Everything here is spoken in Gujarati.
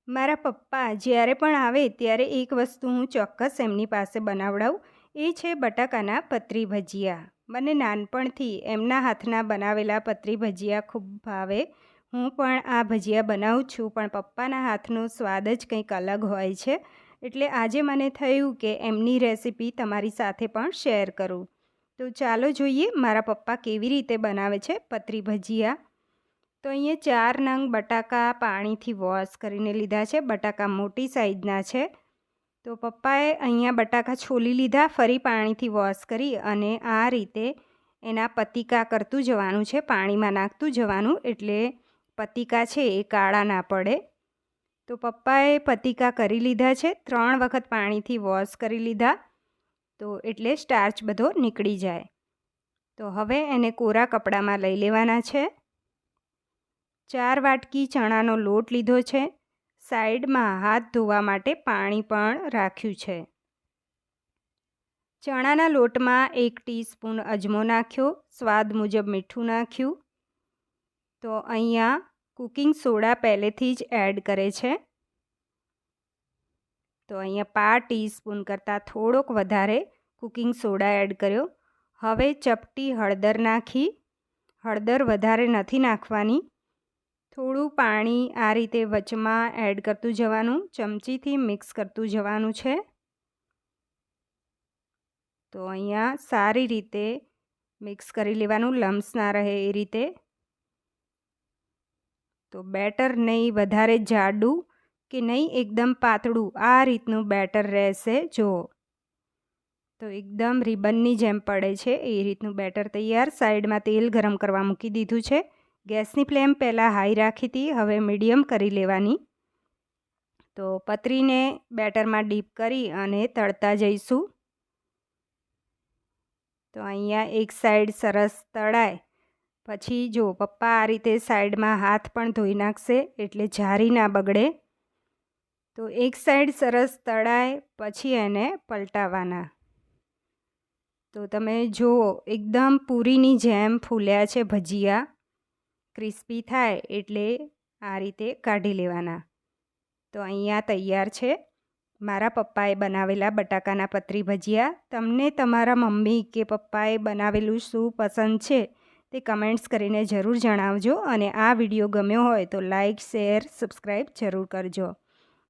મારા પપ્પા જ્યારે પણ આવે ત્યારે એક વસ્તુ હું ચોક્કસ એમની પાસે બનાવડાવું, એ છે બટાકાના પતરી ભજીયા. મને નાનપણથી એમના હાથના બનાવેલા પતરી ભજીયા ખૂબ ભાવે. હું પણ આ ભજીયા બનાવું છું, પણ પપ્પાના હાથનો સ્વાદ જ કંઈક અલગ હોય છે. એટલે આજે મને થયું કે એમની રેસિપી તમારી સાથે પણ શેર કરું. તો ચાલો જોઈએ મારા પપ્પા કેવી રીતે બનાવે છે પતરી ભજીયા. તો અહીંયા 4 નંગ બટાકા પાણીથી વોશ કરીને લીધા છે. બટાકા મોટી સાઈઝના છે. તો પપ્પાએ અહીંયા બટાકા છોલી લીધા, ફરી પાણીથી વોશ કરી અને આ રીતે એના પતિકા કરતું જવાનું છે, પાણીમાં નાખતું જવાનું, એટલે પતિકા છે એ કાળા ના પડે. તો પપ્પાએ પતિકા કરી લીધા છે. 3 વખત પાણીથી વોશ કરી લીધા, તો એટલે સ્ટાર્ચ બધો નીકળી જાય. તો હવે એને કોરા કપડામાં લઈ લેવાના છે. 4 વાટકી ચણાનો લોટ લીધો છે. સાઈડમાં હાથ ધોવા માટે પાણી પણ રાખ્યું છે. ચણાના લોટમાં 1 ટીસ્પૂન અજમો નાખ્યો, સ્વાદ મુજબ મીઠું નાખ્યું. તો અહીંયા કુકિંગ સોડા પહેલેથી જ એડ કરે છે. તો અહીંયા 1/2 ટીસ્પૂન કરતાં થોડોક વધારે કુકિંગ સોડા એડ કર્યો. હવે ચપટી હળદર નાખી. હળદર વધારે નથી નાખવાની. થોડું પાણી આ રીતે વચમાં એડ કરતું જવાનું, ચમચીથી મિક્સ કરતું જવાનું છે. તો અહીંયા સારી રીતે મિક્સ કરી લેવાનું, લમ્સ ના રહે એ રીતે. તો બેટર નહીં વધારે જાડું કે નહીં એકદમ પાતળું, આ રીતનું બેટર રહેશે. જુઓ તો એકદમ રિબનની જેમ પડે છે એ રીતનું બેટર તૈયાર. સાઈડમાં તેલ ગરમ કરવા મૂકી દીધું છે. ગેસની ફ્લેમ પહેલાં હાઈ રાખી હતી, હવે મીડિયમ કરી લેવાની. તો પતરીને બેટરમાં ડીપ કરી અને તળતા જઈશું. તો અહીંયા એક સાઈડ સરસ તળાય પછી જો પપ્પા આ રીતે સાઈડમાં હાથ પણ ધોઈ નાખશે, એટલે જારી ના બગડે. તો એક સાઈડ સરસ તળાય પછી એને પલટાવવાના. તો તમે જુઓ એકદમ પૂરીની જેમ ફૂલ્યા છે ભજીયા. ક્રિસ્પી થાય એટલે આ રીતે કાઢી લેવાના. તો અહીંયા તૈયાર છે મારા પપ્પાએ બનાવેલા બટાકાના પતરી ભજીયા. તમને તમારા મમ્મી કે પપ્પાએ બનાવેલું શું પસંદ છે તે કમેન્ટ્સ કરીને જરૂર જણાવજો. અને આ વિડીયો ગમ્યો હોય તો લાઈક, શેર, સબસ્ક્રાઈબ જરૂર કરજો.